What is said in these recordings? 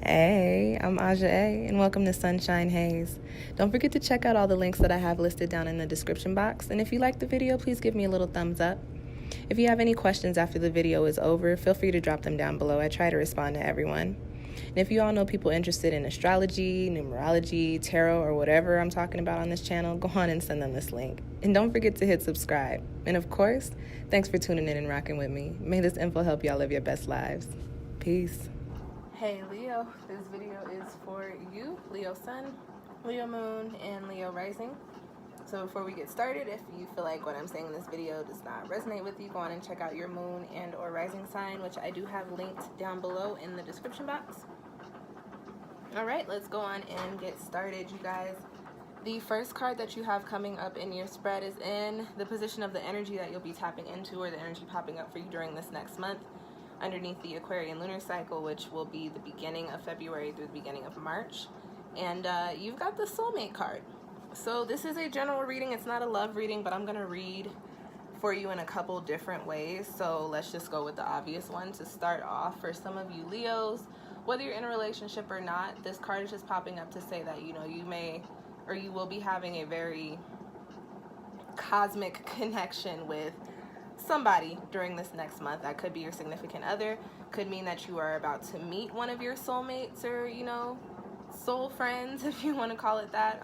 Hey, I'm Aja A, and welcome to Sunshine Haze. Don't forget to check out all the links that I have listed down in the description box, and if you like the video, please give me a little thumbs up. If you have any questions after the video is over, feel free to drop them down below. I try to respond to everyone. And if you all know people interested in astrology, numerology, tarot, or whatever I'm talking about on this channel, go on and send them this link. And don't forget to hit subscribe. And of course, thanks for tuning in and rocking with me. May this info help y'all live your best lives. Peace. Hey Leo, this video is for you, Leo Sun, Leo Moon, and Leo Rising. So before we get started, if you feel like what I'm saying in this video does not resonate with you, go on and check out your moon and or rising sign, which I do have linked down below in the description box. Alright, let's go on and get started, you guys. The first card that you have coming up in your spread is in the position of the energy that you'll be tapping into, or the energy popping up for you during this next month, underneath the Aquarian lunar cycle, which will be the beginning of February through the beginning of March. And you've got the soulmate card. So this is a general reading. It's not a love reading, but I'm going to read for you in a couple different ways. So let's just go with the obvious one to start off. For some of you Leos, whether you're in a relationship or not, this card is just popping up to say that, you know, you may or you will be having a very cosmic connection with somebody during this next month. That could be your significant other, could mean that you are about to meet one of your soulmates, or, you know, soul friends, if you want to call it that.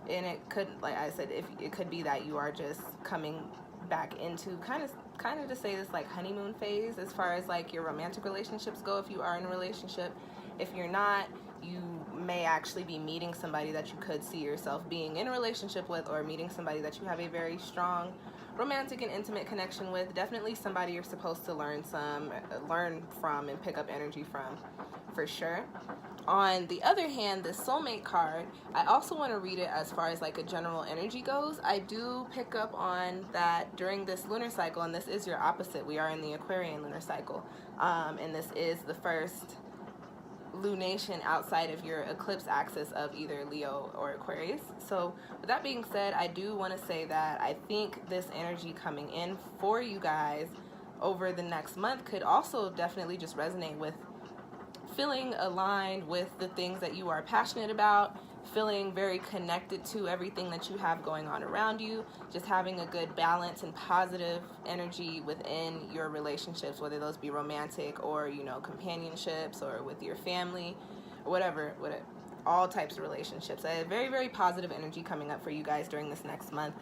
And it could, like I said, if it could be that you are just coming back into kind of to say this, like, honeymoon phase as far as like your romantic relationships go. If you are in a relationship, if you're not, you may actually be meeting somebody that you could see yourself being in a relationship with, or meeting somebody that you have a very strong romantic and intimate connection with. Definitely somebody you're supposed to learn from and pick up energy from, for sure. On the other hand, the soulmate card, I also want to read it as far as like a general energy goes. I do pick up on that during this lunar cycle, and this is your opposite. We are in the Aquarian lunar cycle, and this is the first lunation outside of your eclipse axis of either Leo or Aquarius. So with that being said, I do want to say that I think this energy coming in for you guys over the next month could also definitely just resonate with feeling aligned with the things that you are passionate about, feeling very connected to everything that you have going on around you, just having a good balance and positive energy within your relationships, whether those be romantic or, you know, companionships, or with your family, or whatever, all types of relationships. I have very, very positive energy coming up for you guys during this next month.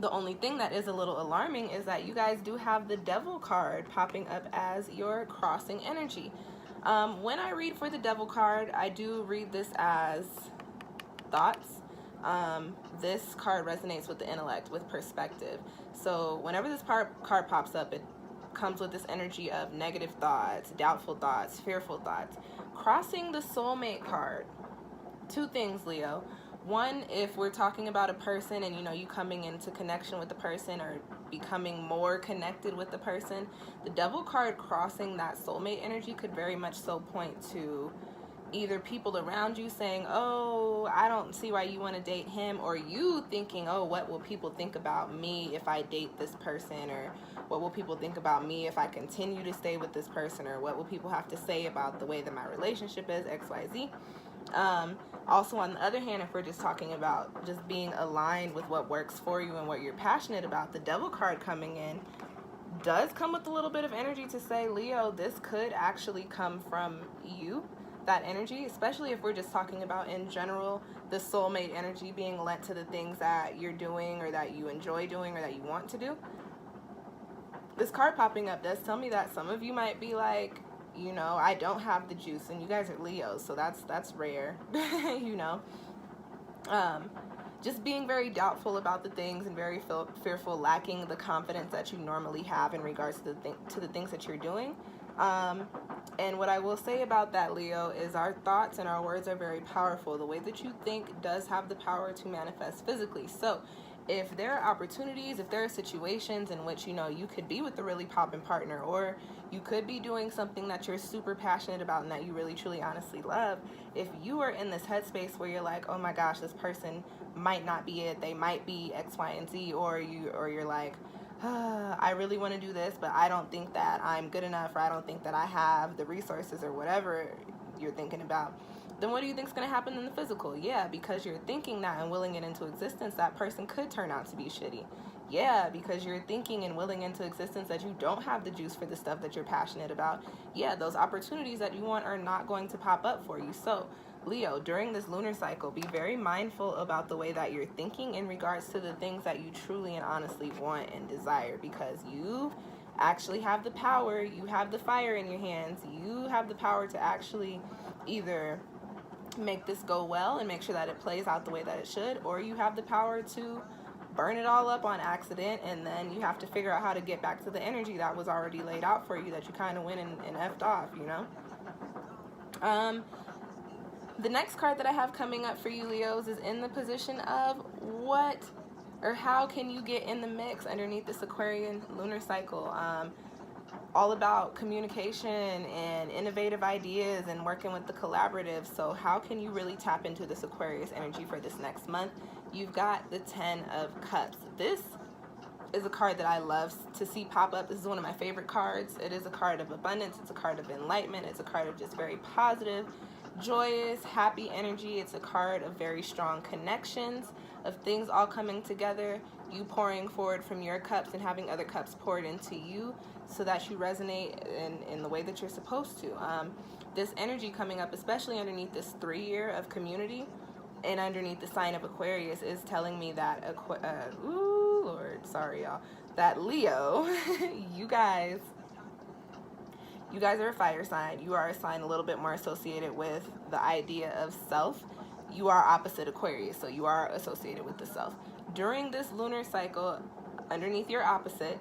The only thing that is a little alarming is that you guys do have the Devil card popping up as your crossing energy. When I read for the Devil card, I do read this as thoughts. This card resonates with the intellect, with perspective. So whenever this card pops up, it comes with this energy of negative thoughts, doubtful thoughts, fearful thoughts. Crossing the soulmate card, two things, Leo. One, if we're talking about a person and, you know, you coming into connection with the person or becoming more connected with the person, the Devil card crossing that soulmate energy could very much so point to either people around you saying, oh, I don't see why you want to date him, or you thinking, oh, what will people think about me if I date this person, or what will people think about me if I continue to stay with this person, or what will people have to say about the way that my relationship is, XYZ. Also, on the other hand, if we're just talking about just being aligned with what works for you and what you're passionate about, the Devil card coming in does come with a little bit of energy to say, Leo, this could actually come from you, that energy, especially if we're just talking about in general the soulmate energy being lent to the things that you're doing, or that you enjoy doing, or that you want to do. This card popping up does tell me that some of you might be like, you know, I don't have the juice, and you guys are Leos, so that's rare. You know, just being very doubtful about the things and very fearful, lacking the confidence that you normally have in regards to the things that you're doing. And what I will say about that, Leo, is our thoughts and our words are very powerful. The way that you think does have the power to manifest physically. So if there are opportunities, if there are situations in which, you know, you could be with a really poppin' partner, or you could be doing something that you're super passionate about and that you really truly honestly love, if you are in this headspace where you're like, oh my gosh, this person might not be it, they might be X, Y, and Z, or you're like, I really want to do this, but I don't think that I'm good enough, or I don't think that I have the resources, or whatever you're thinking about, then what do you think is going to happen in the physical? Yeah, because you're thinking that and willing it into existence, that person could turn out to be shitty. Yeah, because you're thinking and willing into existence that you don't have the juice for the stuff that you're passionate about. Yeah, those opportunities that you want are not going to pop up for you. So, Leo, during this lunar cycle, be very mindful about the way that you're thinking in regards to the things that you truly and honestly want and desire, because you actually have the power, you have the fire in your hands, you have the power to actually either make this go well and make sure that it plays out the way that it should, or you have the power to burn it all up on accident, and then you have to figure out how to get back to the energy that was already laid out for you, that you kind of went and effed off, you know? The next card that I have coming up for you, Leos, is in the position of what or how can you get in the mix underneath this Aquarian lunar cycle. All about communication and innovative ideas and working with the collaborative. So how can you really tap into this Aquarius energy for this next month? You've got the 10 of Cups. This is a card that I love to see pop up. This is one of my favorite cards. It is a card of abundance. It's a card of enlightenment. It's a card of just very positive, joyous, happy energy. It's a card of very strong connections, of things all coming together, you pouring forward from your cups and having other cups poured into you so that you resonate in the way that you're supposed to. This energy coming up, especially underneath this 3-year of community and underneath the sign of Aquarius, is telling me that, ooh, Lord, sorry y'all, that Leo, you guys are a fire sign. You are a sign a little bit more associated with the idea of self. You are opposite Aquarius, so you are associated with the self. During this lunar cycle, underneath your opposite,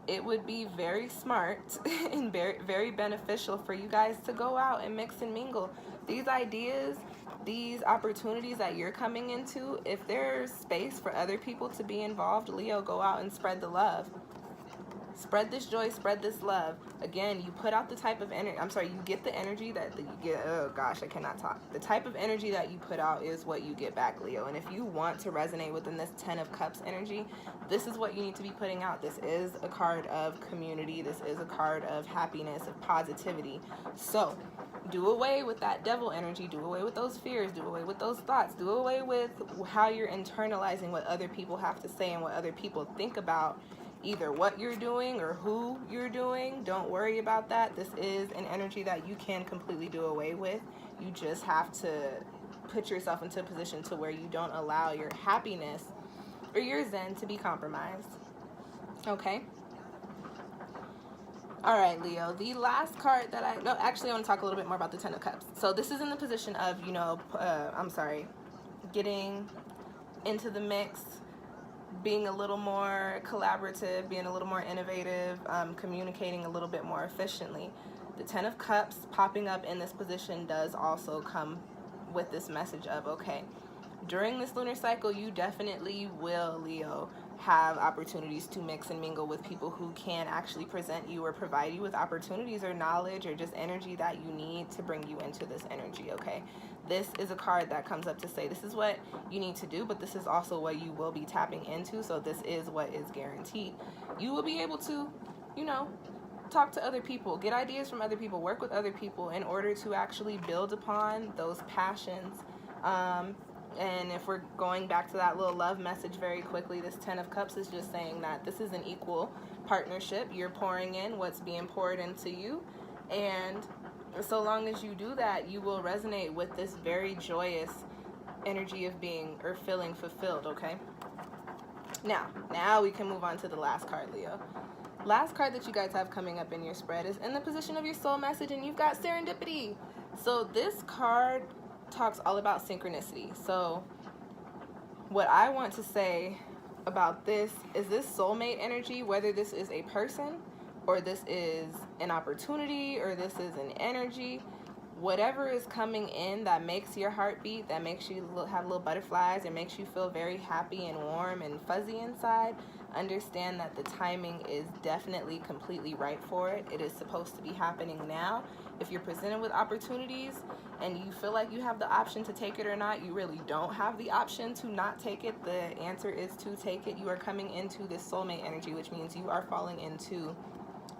it would be very smart and very, very beneficial for you guys to go out and mix and mingle. These ideas, these opportunities that you're coming into, if there's space for other people to be involved, Leo, go out and spread the love. Spread this joy, spread this love. Again, you put out the type of energy, you get the energy that you get, oh gosh, I cannot talk. The type of energy that you put out is what you get back, Leo. And if you want to resonate within this 10 of Cups energy, this is what you need to be putting out. This is a card of community. This is a card of happiness, of positivity. So, do away with that devil energy. Do away with those fears. Do away with those thoughts. Do away with how you're internalizing what other people have to say and what other people think about either what you're doing or who you're doing. Don't worry about that. This is an energy that you can completely do away with. You just have to put yourself into a position to where you don't allow your happiness or your zen to be compromised. Okay? All right, Leo, the last card that I want to talk a little bit more about the 10 of Cups. So this is in the position of, getting into the mix, being a little more collaborative, being a little more innovative, communicating a little bit more efficiently. The 10 of Cups popping up in this position does also come with this message of, okay, during this lunar cycle, you definitely will, Leo, have opportunities to mix and mingle with people who can actually present you or provide you with opportunities or knowledge or just energy that you need to bring you into this energy, okay? This is a card that comes up to say this is what you need to do, but this is also what you will be tapping into, so this is what is guaranteed. You will be able to, talk to other people, get ideas from other people, work with other people in order to actually build upon those passions. And if we're going back to that little love message very quickly, this 10 of Cups is just saying that this is an equal partnership. You're pouring in what's being poured into you. And so long as you do that, you will resonate with this very joyous energy of being or feeling fulfilled, okay? Now we can move on to the last card, Leo. Last card that you guys have coming up in your spread is in the position of your soul message, and you've got serendipity. So this card talks all about synchronicity. So what I want to say about this is this soulmate energy, whether this is a person or this is an opportunity or this is an energy, whatever is coming in that makes your heart beat, that makes you have little butterflies and makes you feel very happy and warm and fuzzy inside, Understand that the timing is definitely completely right for it. It is supposed to be happening now. If you're presented with opportunities and you feel like you have the option to take it or not, you really don't have the option to not take it. The answer is to take it. You are coming into this soulmate energy, which means you are falling into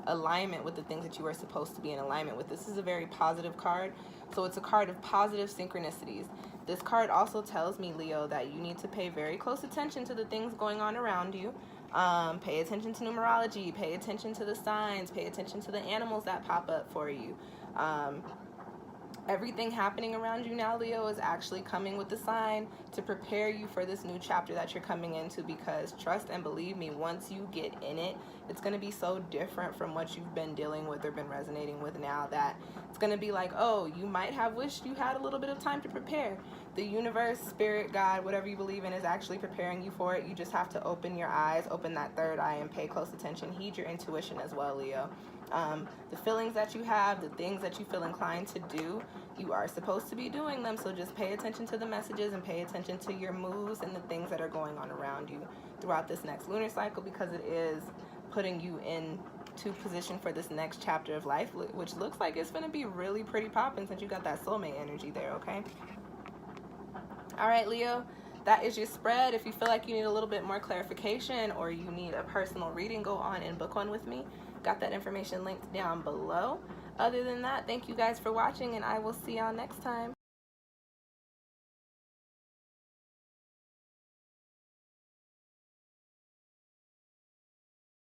alignment with the things that you are supposed to be in alignment with. This is a very positive card, so it's a card of positive synchronicities. This card also tells me, Leo, that you need to pay very close attention to the things going on around you. Pay attention to numerology, pay attention to the signs, pay attention to the animals that pop up for you. Everything happening around you now, Leo, is actually coming with the sign to prepare you for this new chapter that you're coming into, because trust and believe me, once you get in it, it's going to be so different from what you've been dealing with or been resonating with now, that it's going to be like, oh, you might have wished you had a little bit of time to prepare. The universe, spirit, God, whatever you believe in, is actually preparing you for it. You just have to open your eyes, open that third eye, and pay close attention. Heed your intuition as well, Leo. The feelings that you have, the things that you feel inclined to do, you are supposed to be doing them. So just pay attention to the messages and pay attention to your moves and the things that are going on around you throughout this next lunar cycle, because it is putting you into position for this next chapter of life, which looks like it's going to be really pretty popping since you got that soulmate energy there, okay? All right, Leo, that is your spread. If you feel like you need a little bit more clarification or you need a personal reading, go on and book one with me. Got that information linked down below. Other than that, thank you guys for watching, and I will see y'all next time.